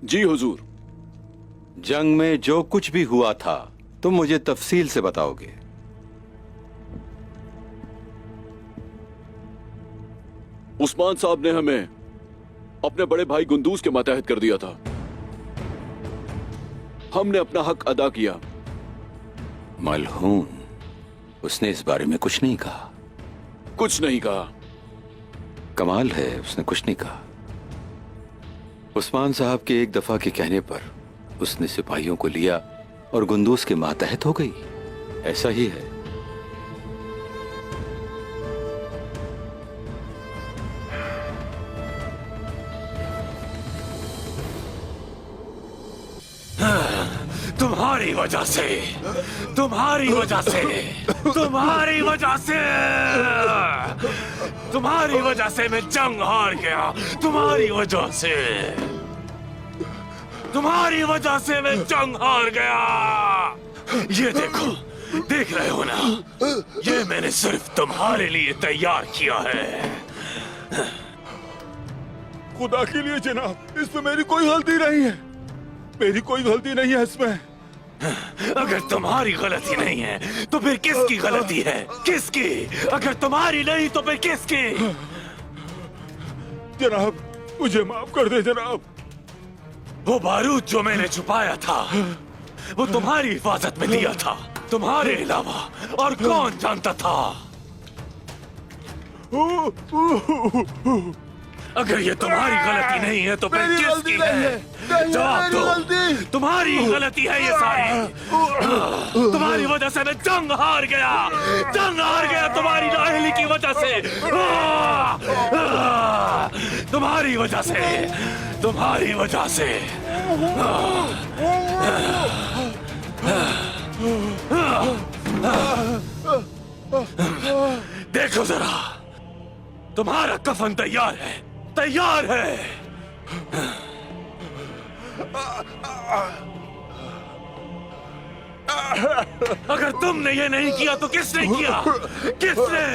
जी हुजूर। जंग में जो कुछ भी हुआ था तुम मुझे तफसील से बताओगे। उस्मान साहब ने हमें अपने बड़े भाई गुंदूज के मातहत कर दिया था। हमने अपना हक अदा किया। मलहून, उसने इस बारे में कुछ नहीं कहा। कुछ नहीं कहा। कमाल है, उसने कुछ नहीं कहा। उस्मान साहब के एक दफा के कहने पर उसने सिपाहियों को लिया और गुंदूज के मातहत हो गई। ऐसा ही है। तुम्हारी वजह से, तुम्हारी वजह से, तुम्हारी वजह से, तुम्हारी वजह से मैं जंग हार गया। तुम्हारी वजह से, तुम्हारी वजह से मैं जंग हार गया। ये देखो, देख रहे हो ना, ये मैंने सिर्फ तुम्हारे लिए तैयार किया है। खुदा के लिए जनाब, इसमें मेरी कोई गलती नहीं है। मेरी कोई गलती नहीं है इसमें। अगर तुम्हारी गलती नहीं है तो फिर किसकी गलती है? किसकी? अगर तुम्हारी नहीं तो फिर किसकी? जनाब, मुझे माफ कर दे जनाब। वो बारूद जो मैंने छुपाया था वो तुम्हारी हिफाजत में दिया था। तुम्हारे अलावा और कौन जानता था? अगर ये तुम्हारी गलती नहीं है तो फिर किसकी है? जवाब दो। तुम्हारी गलती है ये सारी। तुम्हारी वजह से मैं जंग हार गया। जंग हार गया तुम्हारी नाअहली की वजह से। तुम्हारी वजह से, तुम्हारी वजह से। देखो जरा, तुम्हारा कफन तैयार है, तैयार है। अगर तुमने ये नहीं किया तो किसने किया? किसने?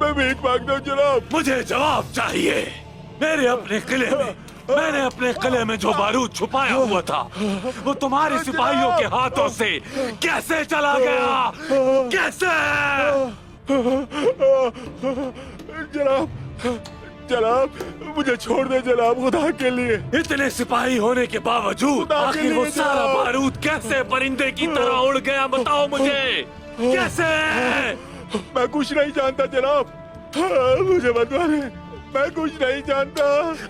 मैं भीख मांगता हूं जनाब। मुझे जवाब चाहिए। मेरे अपने किले में, मैंने अपने किले में जो बारूद छुपाया हुआ था वो तुम्हारे सिपाहियों के हाथों से कैसे चला गया? कैसे? जनाब, जनाब, मुझे छोड़ दे जनाब, खुदा के लिए। इतने सिपाही होने के बावजूद आखिर वो सारा बारूद कैसे परिंदे की तरह उड़ गया? बताओ मुझे, कैसे? मैं कुछ नहीं जानता जनाब, मुझे मत मारे। मैं कुछ नहीं जानता।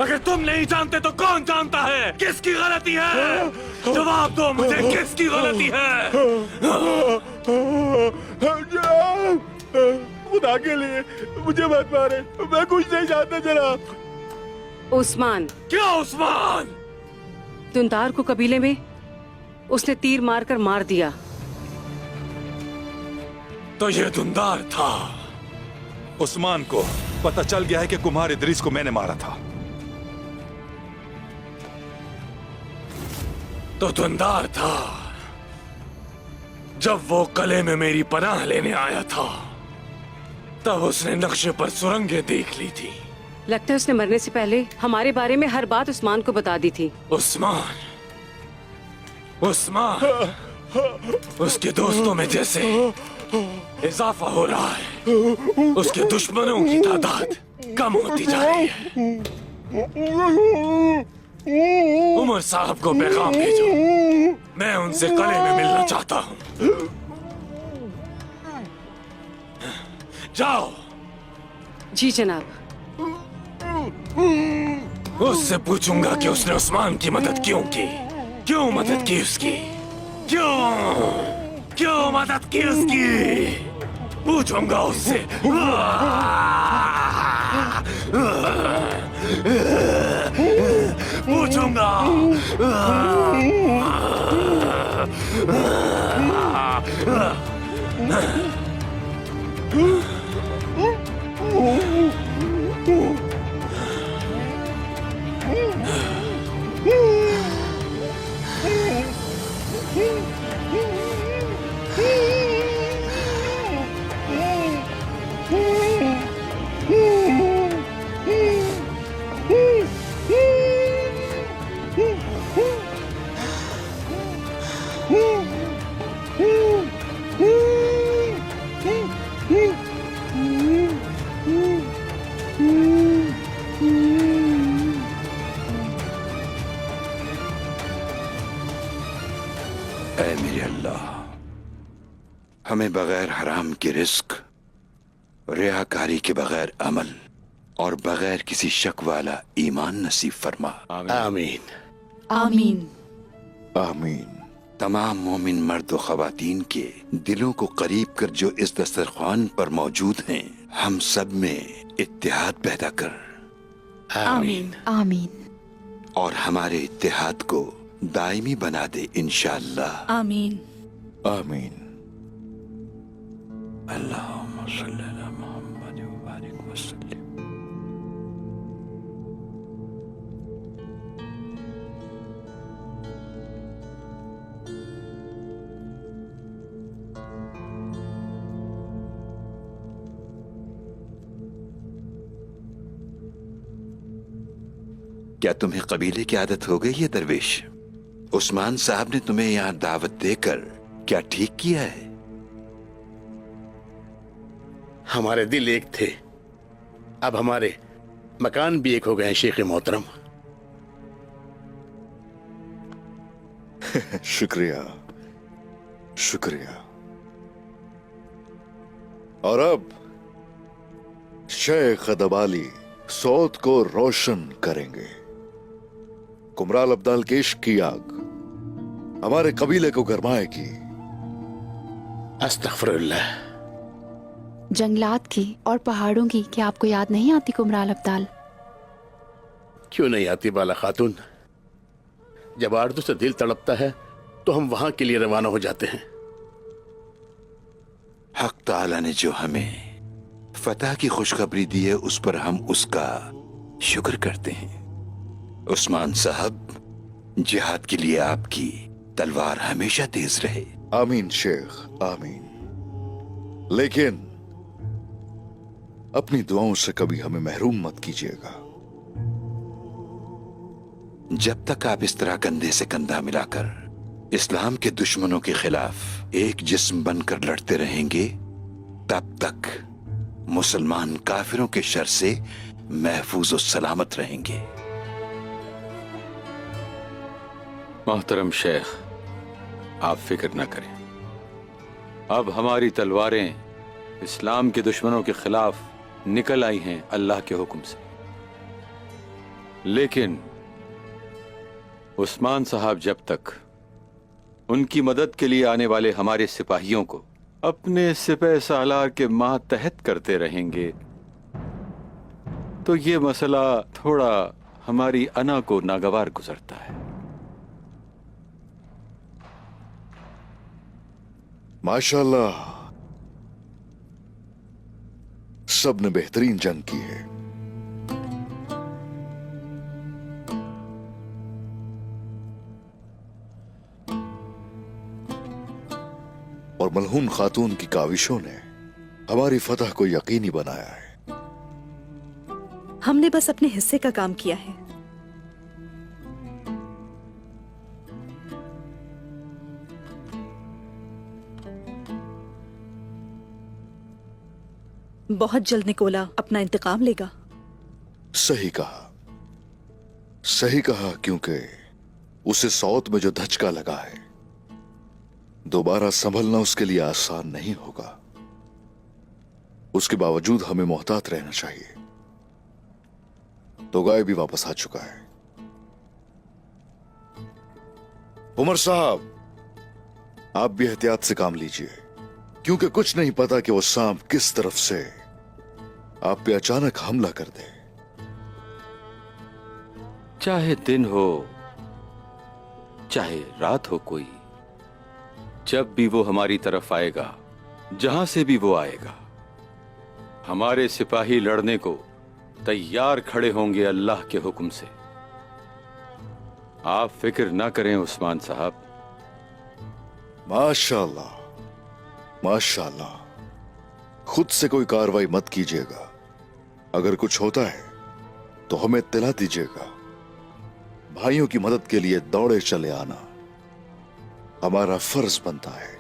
अगर तुम नहीं जानते तो कौन जानता है? किसकी गलती है? जवाब दो मुझे, किसकी गलती है? जनाब, खुदा के लिए मुझे मत मारे। मैं कुछ नहीं जानता जनाब। उस्मान। क्या उस्मान? दुंदार को कबीले में उसने तीर मारकर मार दिया। तो ये दुंदार था। उस्मान को पता चल गया है कि कुमार इदरीस को मैंने मारा था। तो दुंदार था। जब वो किले में मेरी पनाह लेने आया था तब उसने नक्शे पर सुरंगें देख ली थी। लगता है उसने मरने से पहले हमारे बारे में हर बात उस्मान को बता दी थी। उस्मान, उस्मान, उसके दोस्तों में जैसे इजाफा हो रहा है, उसके दुश्मनों की तादाद कम होती जा रही है। उमर साहब को पैगाम भेजो, मैं उनसे किले में मिलना चाहता हूँ। जाओ। जी जनाब। उससे पूछूंगा कि उसने उस्मान की मदद क्यों की, क्यों मदद की उसकी, क्यों मदद की उसकी, पूछूंगा उससे। पूछूंगा। ऐ मेरे अल्लाह, हमें बगैर हराम के रिस्क, रियाकारी के बगैर अमल और बगैर किसी शक वाला ईमान नसीब फरमा। आमीन आमीन। आमीन। तमाम मोमिन मर्द व खवातीन के दिलों को करीब कर जो इस दस्तरखान पर मौजूद हैं, हम सब में इत्तेहाद पैदा कर आमीन आमीन और हमारे इत्तेहाद को दायमी बना दे इंशाअल्लाह। आमीन आमीन। अल्लाहुम्मा सल्ली अला मुहम्मद व बारिक वसल्लिम। क्या तुम्हें कबीले की आदत हो गई है दरवेश? उस्मान साहब ने तुम्हें यहाँ दावत देकर क्या ठीक किया है? हमारे दिल एक थे, अब हमारे मकान भी एक हो गए हैं शेख मोहतरम। शुक्रिया शुक्रिया। और अब शेख अदबाली सौत को रोशन करेंगे। कुमराल अब्दाल के इश्क की आग हमारे कबीले को गरमाएगी। अस्तगफिरुल्लाह। जंगलात की और पहाड़ों की क्या आपको याद नहीं आती कुमराल अब्दाल? क्यों नहीं आती बाला खातून? जब आरज़ू से दिल तड़पता है तो हम वहां के लिए रवाना हो जाते हैं। हक ताला ने जो हमें फतह की खुशखबरी दी है, उस पर हम उसका शुक्र करते हैं। उस्मान साहब, जिहाद के लिए आपकी तलवार हमेशा तेज रहे। आमीन शेख, आमीन। लेकिन अपनी दुआओं से कभी हमें महरूम मत कीजिएगा। जब तक आप इस तरह कंधे से कंधा मिलाकर इस्लाम के दुश्मनों के खिलाफ एक जिस्म बनकर लड़ते रहेंगे, तब तक मुसलमान काफिरों के शर से महफूज और सलामत रहेंगे। मोहतरम शेख, आप फिक्र न करें। अब हमारी तलवारें इस्लाम के दुश्मनों के खिलाफ निकल आई हैं अल्लाह के हुक्म से। लेकिन उस्मान साहब जब तक उनकी मदद के लिए आने वाले हमारे सिपाहियों को अपने सिपह सालार के मातहत करते रहेंगे, तो ये मसला थोड़ा हमारी अना को नागवार गुजरता है। माशाल्लाह, सब ने बेहतरीन जंग की है। और मलहून खातून की काविशों ने हमारी फतह को यकीनी बनाया है। हमने बस अपने हिस्से का काम किया है। बहुत जल्द निकोला अपना इंतकाम लेगा। सही कहा, सही कहा, क्योंकि उसे सौत में जो धचका लगा है, दोबारा संभलना उसके लिए आसान नहीं होगा। उसके बावजूद हमें मोहतात रहना चाहिए। तो गाय भी वापस आ चुका है। उमर साहब, आप भी एहतियात से काम लीजिए, क्योंकि कुछ नहीं पता कि वो सांप किस तरफ से आप पे अचानक हमला कर दे। चाहे दिन हो चाहे रात हो, कोई जब भी वो हमारी तरफ आएगा, जहां से भी वो आएगा, हमारे सिपाही लड़ने को तैयार खड़े होंगे अल्लाह के हुक्म से। आप फिक्र ना करें उस्मान साहब। माशाल्लाह, माशाल्लाह। खुद से कोई कार्रवाई मत कीजिएगा। अगर कुछ होता है तो हमें इत्तला दीजिएगा। भाइयों की मदद के लिए दौड़े चले आना हमारा फर्ज बनता है।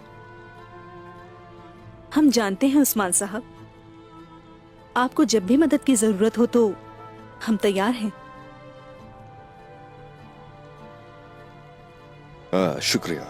हम जानते हैं उस्मान साहब, आपको जब भी मदद की जरूरत हो तो हम तैयार हैं। शुक्रिया,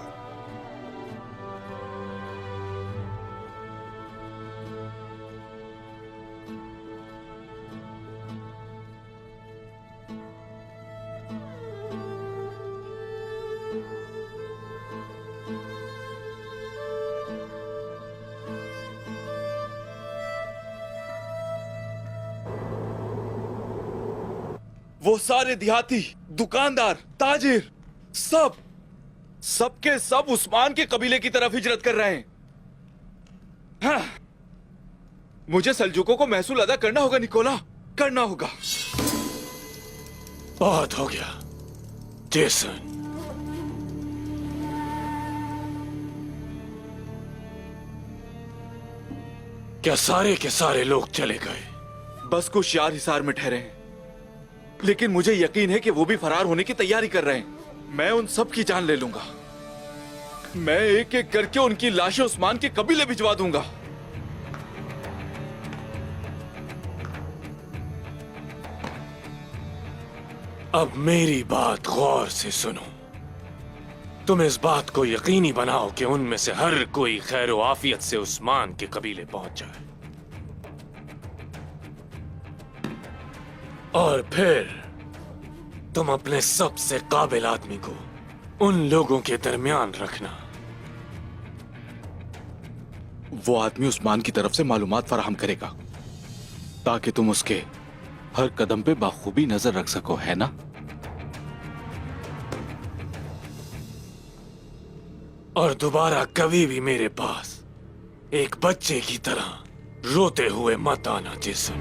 वो सारे देहाती, दुकानदार, ताजिर, सबके सब उस्मान के कबीले की तरफ हिजरत कर रहे हैं। हाँ, मुझे सल्जूकों को महसूल अदा करना होगा निकोला, करना होगा। बहुत हो गया जेसन। क्या सारे के सारे लोग चले गए? बस कुछ यार हिसार में ठहरे हैं, लेकिन मुझे यकीन है कि वो भी फरार होने की तैयारी कर रहे हैं। मैं उन सब की जान ले लूंगा। मैं एक एक करके उनकी लाशें उस्मान के कबीले भिजवा दूंगा। अब मेरी बात गौर से सुनो। तुम इस बात को यकीनी बनाओ कि उनमें से हर कोई खैर व आफियत से उस्मान के कबीले पहुंच जाए, और फिर तुम अपने सबसे काबिल आदमी को उन लोगों के दरमियान रखना। वो आदमी उस्मान की तरफ से मालूमात फराहम करेगा ताकि तुम उसके हर कदम पे बाखूबी नजर रख सको, है ना? और दोबारा कभी भी मेरे पास एक बच्चे की तरह रोते हुए मत आना जेसन।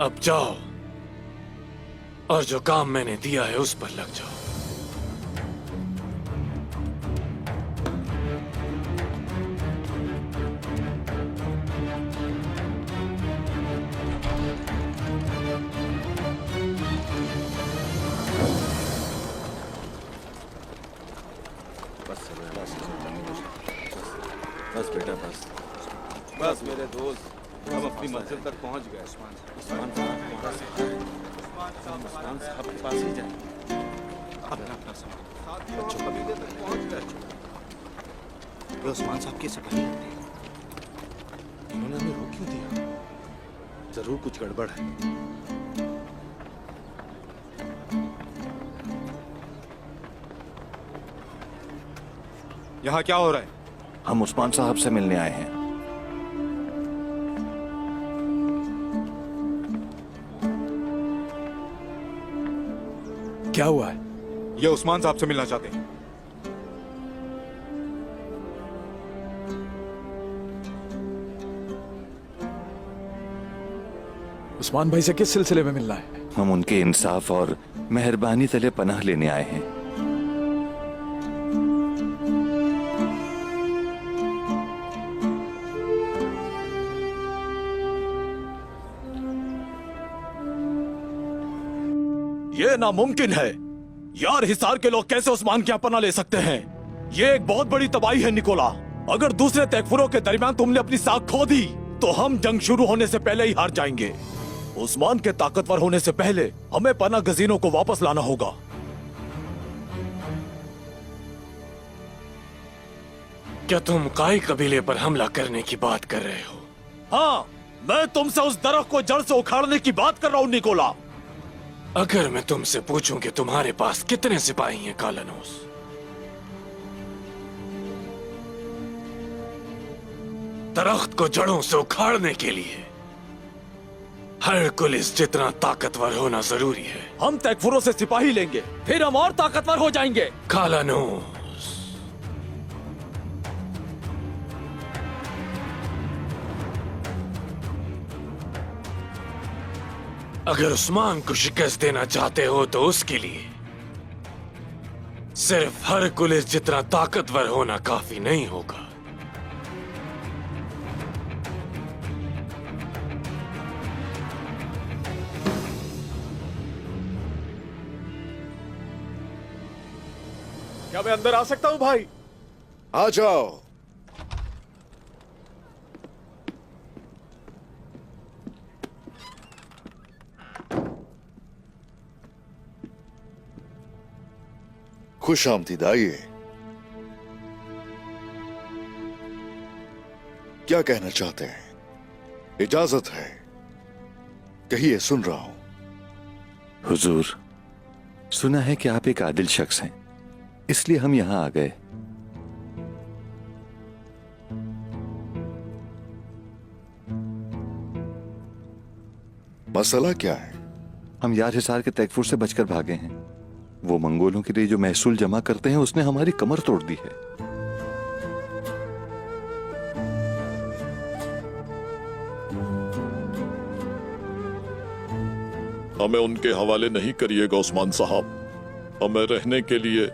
अब जाओ और जो काम मैंने दिया है उस पर लग जाओ। बस बेटा, बस मेरे दोस्त, हम अपनी मंजिल तक पहुंच गए। उस्मान साहब के पास ही जाएंगे। अपना सामान बच्चों कबीले तक पहुंच गए। उस्मान साहब की सिपाही इन्होंने हमें रोक क्यों दिया? जरूर कुछ गड़बड़ है। यहाँ क्या हो रहा है? हम उस्मान साहब से मिलने आए हैं। क्या हुआ है? ये उस्मान साहब से मिलना चाहते हैं। उस्मान भाई से किस सिलसिले में मिलना है? हम उनके इंसाफ और मेहरबानी तले पनाह लेने आए हैं। ये नामुमकिन है यार। हिसार के लोग कैसे उस्मान की पनाह ले सकते हैं? ये एक बहुत बड़ी तबाही है निकोला। अगर दूसरे तैकफुरों के दरमियान तुमने अपनी साख खो दी तो हम जंग शुरू होने से पहले ही हार जाएंगे। उस्मान के ताकतवर होने से पहले हमें पनाह गजीनों को वापस लाना होगा। क्या तुम काई कबीले पर हमला करने की बात कर रहे हो? हाँ, मैं तुमसे उस दरख्त को जड़ से उखाड़ने की बात कर रहा हूँ निकोला। अगर मैं तुमसे पूछूं कि तुम्हारे पास कितने सिपाही हैं कालानूस, दरख्त को जड़ों से उखाड़ने के लिए हरकुलिस जितना ताकतवर होना जरूरी है। हम तैकफुरों से सिपाही लेंगे, फिर हम और ताकतवर हो जाएंगे। कालानूस, अगर उस्मान को शिकस्त देना चाहते हो तो उसके लिए सिर्फ हरकुलिस जितना ताकतवर होना काफी नहीं होगा। क्या मैं अंदर आ सकता हूँ भाई? आ जाओ। खुश आमदीद, आइए। क्या कहना चाहते हैं? इजाजत है, कहिए, सुन रहा हूं। हुजूर, सुना है कि आप एक आदिल शख्स हैं, इसलिए हम यहां आ गए। 10 दिन मसला क्या है? हम यार हिसार के तैकफुर से बचकर भागे हैं। वो मंगोलों के लिए जो महसूल जमा करते हैं उसने हमारी कमर तोड़ दी है। हमें उनके हवाले नहीं करिएगा उस्मान साहब। हमें रहने के लिए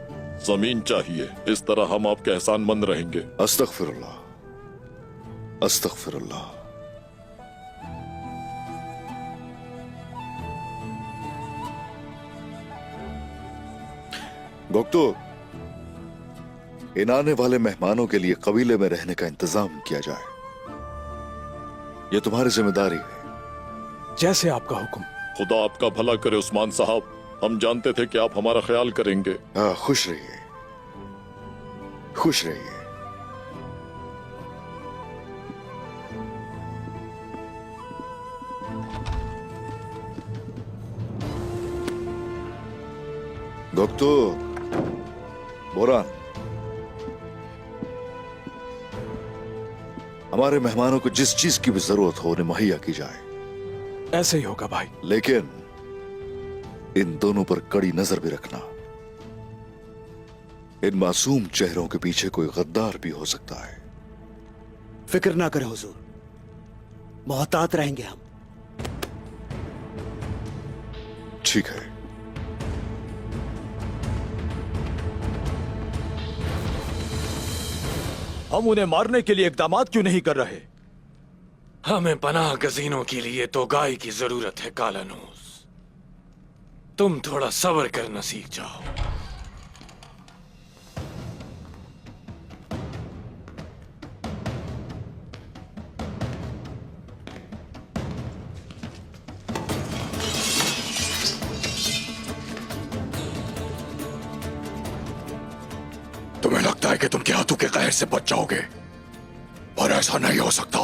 जमीन चाहिए। इस तरह हम आपके एहसानमंद रहेंगे। अस्तगफिरुल्लाह, अस्तगफिरुल्लाह। गोक्तो, इन आने वाले मेहमानों के लिए कबीले में रहने का इंतजाम किया जाए। यह तुम्हारी जिम्मेदारी है। जैसे आपका हुक्म। खुदा आपका भला करे उस्मान साहब। हम जानते थे कि आप हमारा ख्याल करेंगे। खुश रहिए, खुश रहिए। गोक्तो, बोरान, हमारे मेहमानों को जिस चीज की भी जरूरत हो उन्हें मुहैया की जाए। ऐसे ही होगा भाई। लेकिन इन दोनों पर कड़ी नजर भी रखना। इन मासूम चेहरों के पीछे कोई गद्दार भी हो सकता है। फिक्र ना करें हुजूर, मोहतात रहेंगे हम। ठीक है। हम उन्हें मारने के लिए इकदामात क्यों नहीं कर रहे? हमें पनाह गजीनों के लिए तो गाय की जरूरत है कालानूस। तुम थोड़ा सब्र करना सीख जाओ। तुम्हें लगता है कि तुम हाथों के कहर से बच जाओगे, पर ऐसा नहीं हो सकता।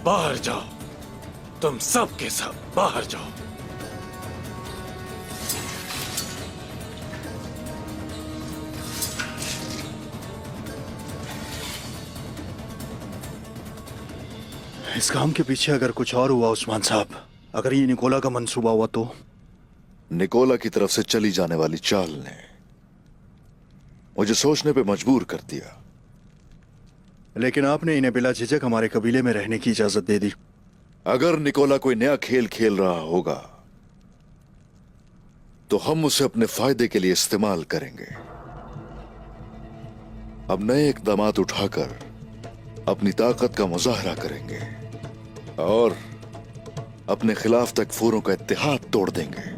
बाहर जाओ, तुम सब के सब बाहर जाओ। इस काम के पीछे अगर कुछ और हुआ उस्मान साहब, अगर ये निकोला का मंसूबा हुआ तो? निकोला की तरफ से चली जाने वाली चाल ने मुझे सोचने पे मजबूर कर दिया। लेकिन आपने इन्हें बिला झिझक हमारे कबीले में रहने की इजाजत दे दी। अगर निकोला कोई नया खेल खेल रहा होगा तो हम उसे अपने फायदे के लिए इस्तेमाल करेंगे। अब नए इकदामात उठाकर अपनी ताकत का मुजाहरा करेंगे और अपने खिलाफ तकफूरों का इत्तेहाद तोड़ देंगे।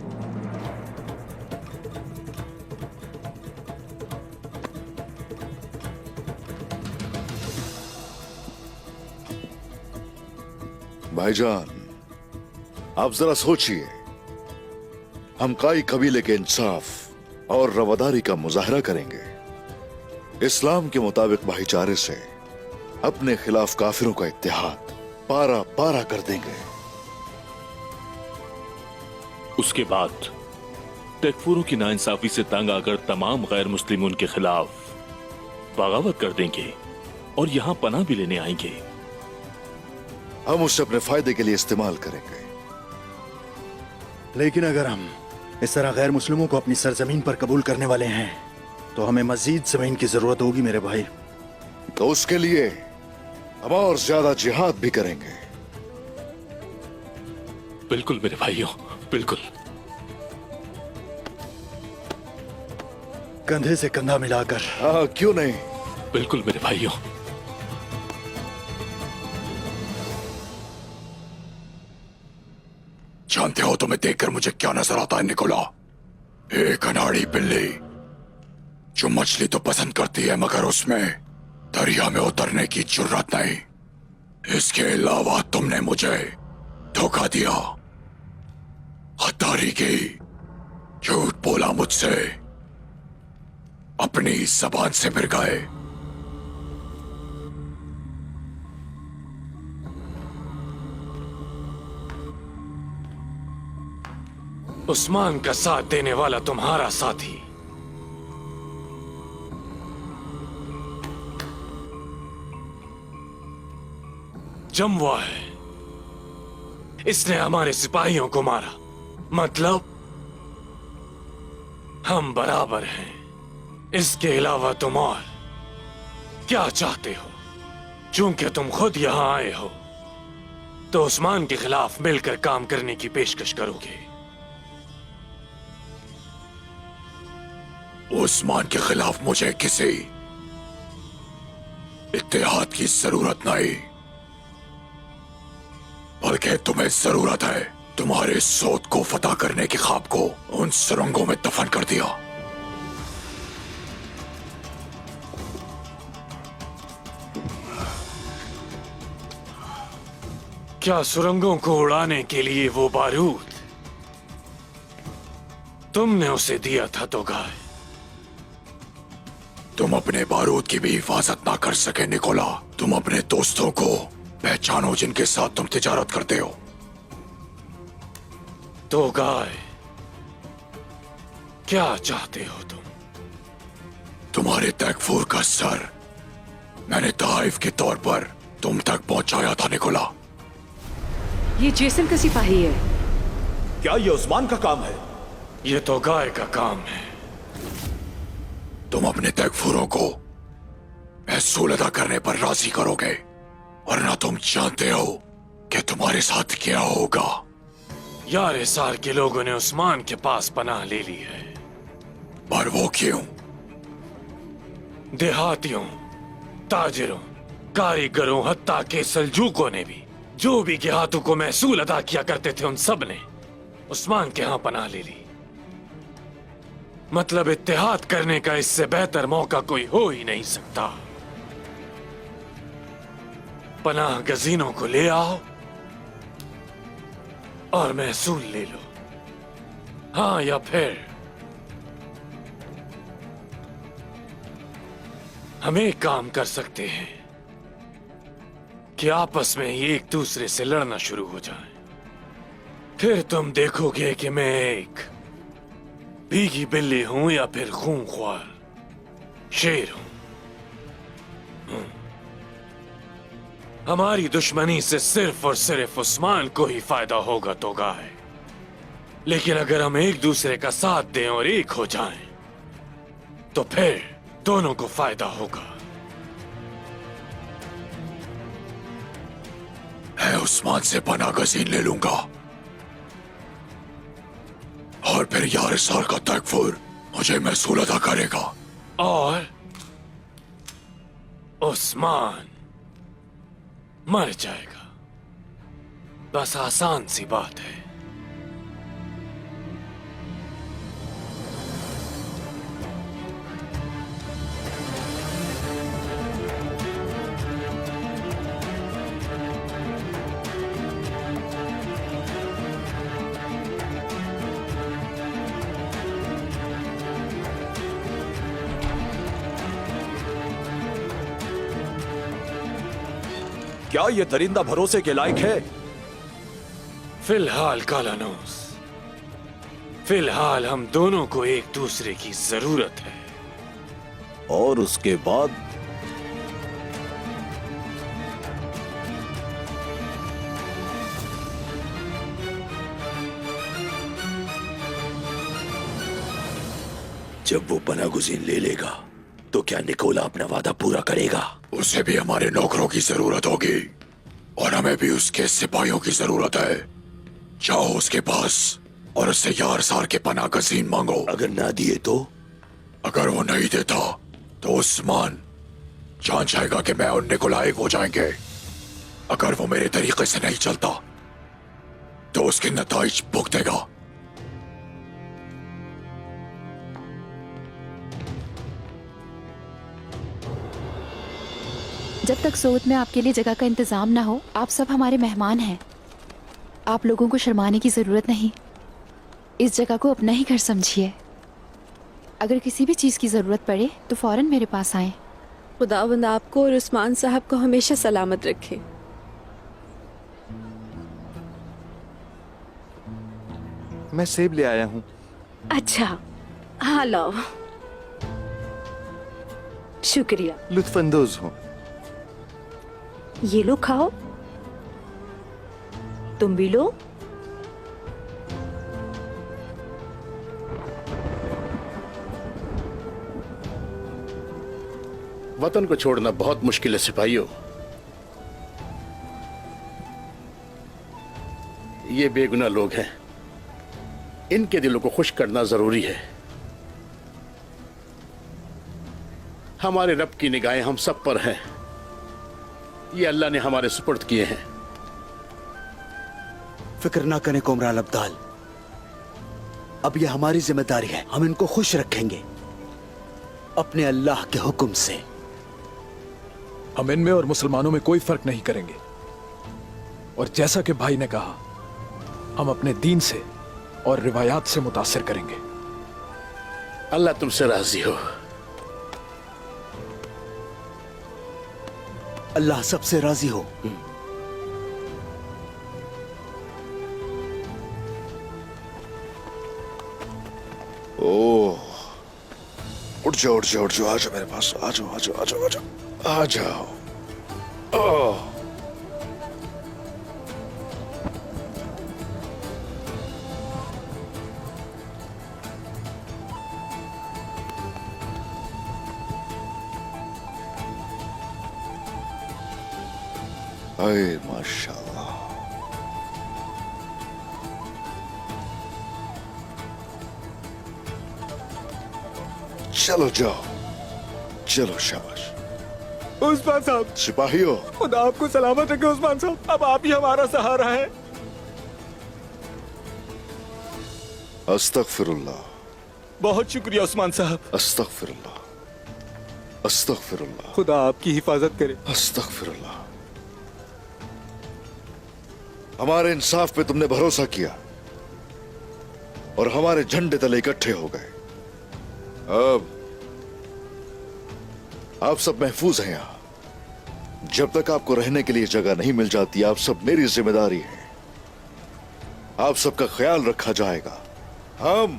भाईजान, आप जरा सोचिए, हम काई कबीले के इंसाफ और रवादारी का मुजाहरा करेंगे। इस्लाम के मुताबिक भाईचारे से अपने खिलाफ काफिरों का इत्तेहाद पारा पारा कर देंगे। उसके बाद तकफूरों की नाइंसाफी से तंग आकर तमाम गैर मुस्लिमों के खिलाफ बगावत कर देंगे और यहां पनाह भी लेने आएंगे। हम उसे अपने फायदे के लिए इस्तेमाल करेंगे। लेकिन अगर हम इस तरह गैर मुस्लिमों को अपनी सरजमीन पर कबूल करने वाले हैं तो हमें मजीद जमीन की जरूरत होगी मेरे भाई। तो उसके लिए हम और ज्यादा जिहाद भी करेंगे। बिल्कुल मेरे भाइयों, बिल्कुल। कंधे से कंधा मिलाकर। हाँ, क्यों नहीं। बिल्कुल मेरे भाइयों। जानते हो तुम्हें देखकर मुझे क्या नजर आता है निकोला? एक अनाड़ी बिल्ली जो मछली तो पसंद करती है मगर उसमें दरिया में उतरने की जुर्रत नहीं। इसके अलावा तुमने मुझे धोखा दिया, गद्दारी की, झूठ बोला मुझसे, अपनी जबान से फिर गए। उस्मान का साथ देने वाला तुम्हारा साथी जमवा है। इसने हमारे सिपाहियों को मारा। मतलब हम बराबर हैं। इसके अलावा तुम और क्या चाहते हो? चूंकि तुम खुद यहां आए हो तो उस्मान के खिलाफ मिलकर काम करने की पेशकश करोगे। उस्मान के खिलाफ मुझे किसी इत्तेहाद की जरूरत नहीं, बल्कि तुम्हें जरूरत है तुम्हारे सोत को फतह करने के ख्वाब को उन सुरंगों में दफन कर दिया। क्या सुरंगों को उड़ाने के लिए वो बारूद तुमने उसे दिया था तो गाय? तुम अपने बारूद की भी हिफाजत ना कर सके निकोला। तुम अपने दोस्तों को पहचानो जिनके साथ तुम तिजारत करते हो। तो गाय क्या चाहते हो तुम? तुम्हारे तैकफूर का सर मैंने ताइफ के तौर पर तुम तक पहुंचाया था निकोला। ये जेसन का सिपाही है। क्या ये उस्मान का काम है? ये तो गाय का काम है। तुम अपने तैकफूरों को महसूल अदा करने पर राजी करोगे, वरना तुम जानते हो कि तुम्हारे साथ क्या होगा। यार हिसार के लोगों ने उस्मान के पास पनाह ले ली है। पर वो क्यों? देहातियों, ताजिरों, कारीगरों, हत्ता के सल्जूकों ने भी जो भी देहातों को महसूल अदा किया करते थे, उन सब ने उस्मान के यहां पनाह ले ली। मतलब इत्तेहाद करने का इससे बेहतर मौका कोई हो ही नहीं सकता। पनाह गजीनों को ले आओ और महसूल ले लो। हाँ, या फिर हम एक काम कर सकते हैं कि आपस में ही एक दूसरे से लड़ना शुरू हो जाए। फिर तुम देखोगे कि मैं एक भीगी बिल्ली हूं या फिर खूंखार शेर हूं। हमारी दुश्मनी से सिर्फ और सिर्फ उस्मान को ही फायदा होगा तो गाय, लेकिन अगर हम एक दूसरे का साथ दें और एक हो जाएं, तो फिर दोनों को फायदा होगा। मैं उस्मान से पनाह गजीन ले लूंगा और फिर यार हिसार का तैकफूर मुझे महसूल अदा करेगा और उस्मान मर जाएगा। बस आसान सी बात है। क्या ये दरिंदा भरोसे के लायक है? फिलहाल कालानोस, फिलहाल हम दोनों को एक दूसरे की जरूरत है। और उसके बाद जब वो पनाह गुज़ीन ले लेगा तो क्या निकोला अपना वादा पूरा करेगा? उसे भी हमारे नौकरों की जरूरत होगी और हमें भी उसके सिपाहियों की जरूरत है। जाओ उसके पास और उससे यार सार के पनाह गजीन मांगो। अगर ना दिए तो? अगर वो नहीं देता तो उस्मान जान जाएगा कि मैं और निकोला एक हो जाएंगे। अगर वो मेरे तरीके से नहीं चलता तो उसके नताइज भुगतेगा। जब तक सोत में आपके लिए जगह का इंतजाम ना हो, आप सब हमारे मेहमान हैं। आप लोगों को शर्माने की जरूरत नहीं। इस जगह को अपना ही घर समझिए। अगर किसी भी चीज की जरूरत पड़े तो फौरन मेरे पास आएं। खुदावंद आपको और उस्मान साहब को हमेशा सलामत रखे। मैं सेब ले आया हूँ। अच्छा, हाँ लाओ। शुक्रिया। लुत्फानंदोज हूँ। ये लो खाओ। तुम भी लो। वतन को छोड़ना बहुत मुश्किल है सिपाहियों। ये बेगुनाह लोग हैं, इनके दिलों को खुश करना जरूरी है। हमारे रब की निगाहें हम सब पर हैं। ये अल्लाह ने हमारे सुपुर्द किए हैं। फिक्र ना करें कुमरान अब्दाल, अब ये हमारी जिम्मेदारी है। हम इनको खुश रखेंगे अपने अल्लाह के हुक्म से। हम इनमें और मुसलमानों में कोई फर्क नहीं करेंगे। और जैसा कि भाई ने कहा, हम अपने दीन से और रिवायात से मुतासिर करेंगे। अल्लाह तुमसे राजी हो। अल्लाह सबसे राजी हो। ओह, उठ जाओ उठ जाओ उठ जाओ, आ जाओ मेरे पास, आ जाओ आ जाओ आ जाओ आ जाओ आ जाओ। ओह, अरे माशाल्लाह। चलो जाओ, चलो शाबाश। उस्मान साहब, सिपाहियों, खुदा आपको सलामत रखे उस्मान साहब। अब आप ही हमारा सहारा है। अस्तगफिरुल्लाह, बहुत शुक्रिया उस्मान साहब। अस्तगफिरुल्लाह, अस्तगफिरुल्लाह, खुदा आपकी हिफाजत करे। अस्तगफिरुल्लाह। हमारे इंसाफ पे तुमने भरोसा किया और हमारे झंडे तले इकट्ठे हो गए। अब आप सब महफूज हैं यहां। जब तक आपको रहने के लिए जगह नहीं मिल जाती, आप सब मेरी जिम्मेदारी है। आप सबका ख्याल रखा जाएगा। हम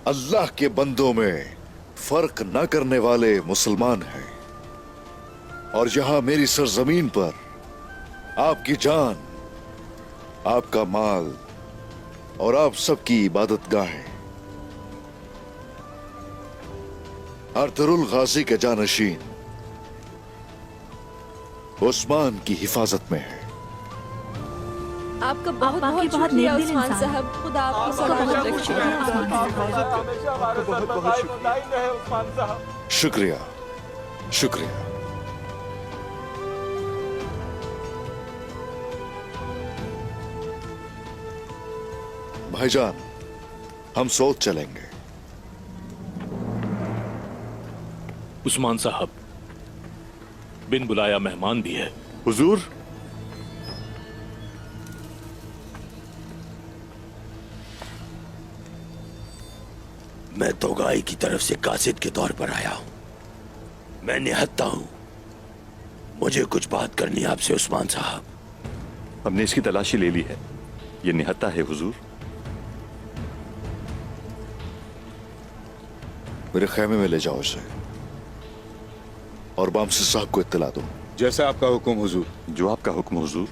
अल्लाह के बंदों में फर्क न करने वाले मुसलमान हैं और यहां मेरी सरजमीन पर आपकी जान, आपका माल और आप सबकी इबादतगाहें अर्तुरुल गाजी के जानशीन उस्मान की हिफाजत में है। आपका बहुत बहुत शुक्रिया उस्मान साहब। खुदा शुक्रिया शुक्रिया। भाईजान, हम सोच चलेंगे। उस्मान साहब, बिन बुलाया मेहमान भी है। हुजूर, मैं तोगाई की तरफ से कासिद के तौर पर आया हूं। मैं निहत्ता हूं। मुझे कुछ बात करनी है आपसे उस्मान साहब। हमने इसकी तलाशी ले ली है। ये निहत्ता है हुजूर। मेरे खैमे में ले जाओ इसे और बामसी साहब को इत्तला दो। जैसा आपका हुक्म हुजूर। जो आपका हुक्म हुजूर।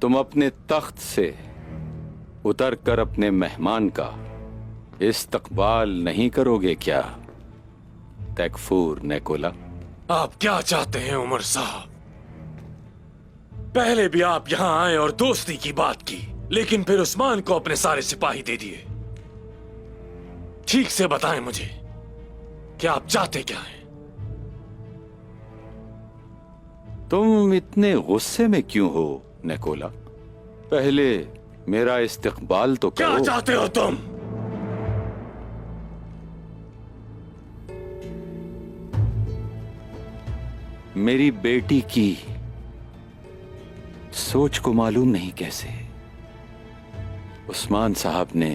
तुम अपने तख्त से उतर कर अपने मेहमान का इस्तकबाल नहीं करोगे क्या तैकफूर नेकोला? आप क्या चाहते हैं उमर साहब? पहले भी आप यहां आए और दोस्ती की बात की, लेकिन फिर उस्मान को अपने सारे सिपाही दे दिए। ठीक से बताएं मुझे कि आप चाहते क्या हैं? तुम इतने गुस्से में क्यों हो नेकोला? पहले मेरा इस्तकबाल तो करो। क्या चाहते हो तुम? मेरी बेटी की सोच को मालूम नहीं कैसे उस्मान साहब ने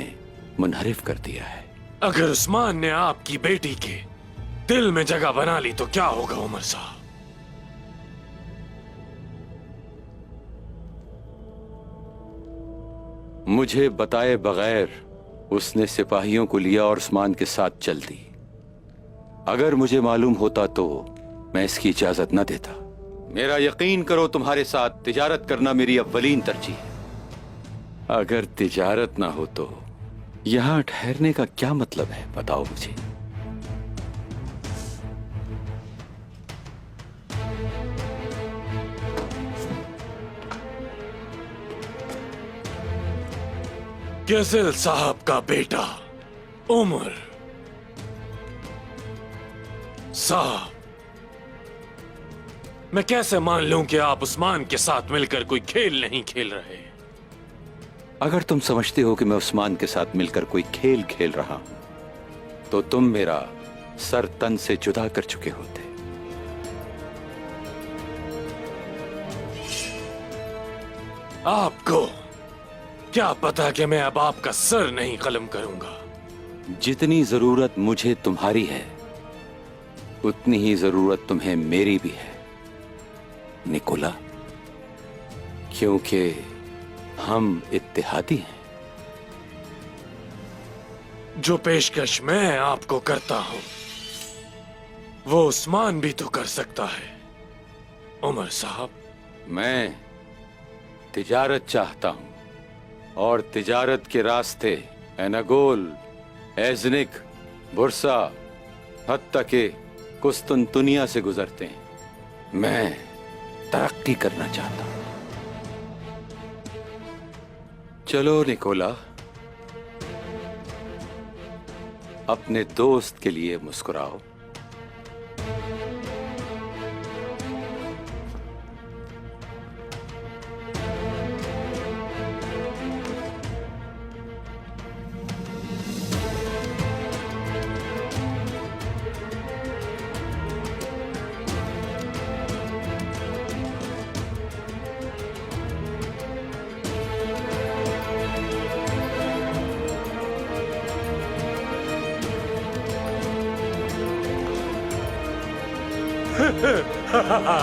मुनहरिफ कर दिया है। अगर उस्मान ने आपकी बेटी के दिल में जगह बना ली तो क्या होगा उमर साहब? मुझे बताए बगैर उसने सिपाहियों को लिया और उस्मान के साथ चल दी। अगर मुझे मालूम होता तो मैं इसकी इजाजत न देता। मेरा यकीन करो, तुम्हारे साथ तिजारत करना मेरी अव्वलीन तरजीह है। अगर तिजारत ना हो तो यहां ठहरने का क्या मतलब है, बताओ मुझे। गेज़िल साहब का बेटा उमर साहब, मैं कैसे मान लूं कि आप उस्मान के साथ मिलकर कोई खेल नहीं खेल रहे? अगर तुम समझते हो कि मैं उस्मान के साथ मिलकर कोई खेल खेल रहा हूं तो तुम मेरा सर तन से जुदा कर चुके होते। आपको क्या पता कि मैं अब आपका सर नहीं कलम करूंगा। जितनी जरूरत मुझे तुम्हारी है उतनी ही जरूरत तुम्हें मेरी भी है निकोला, क्योंकि हम इत्तेहादी हैं। जो पेशकश मैं आपको करता हूं वो उस्मान भी तो कर सकता है उमर साहब। मैं तिजारत चाहता हूं और तिजारत के रास्ते एनागोल, एज़निक, बुरसा, हत्ता के कुस्तुनतुनिया से गुजरते हैं। मैं तरक्की करना चाहता हूं। चलो निकोला, अपने दोस्त के लिए मुस्कुराओ। Ha ha ha!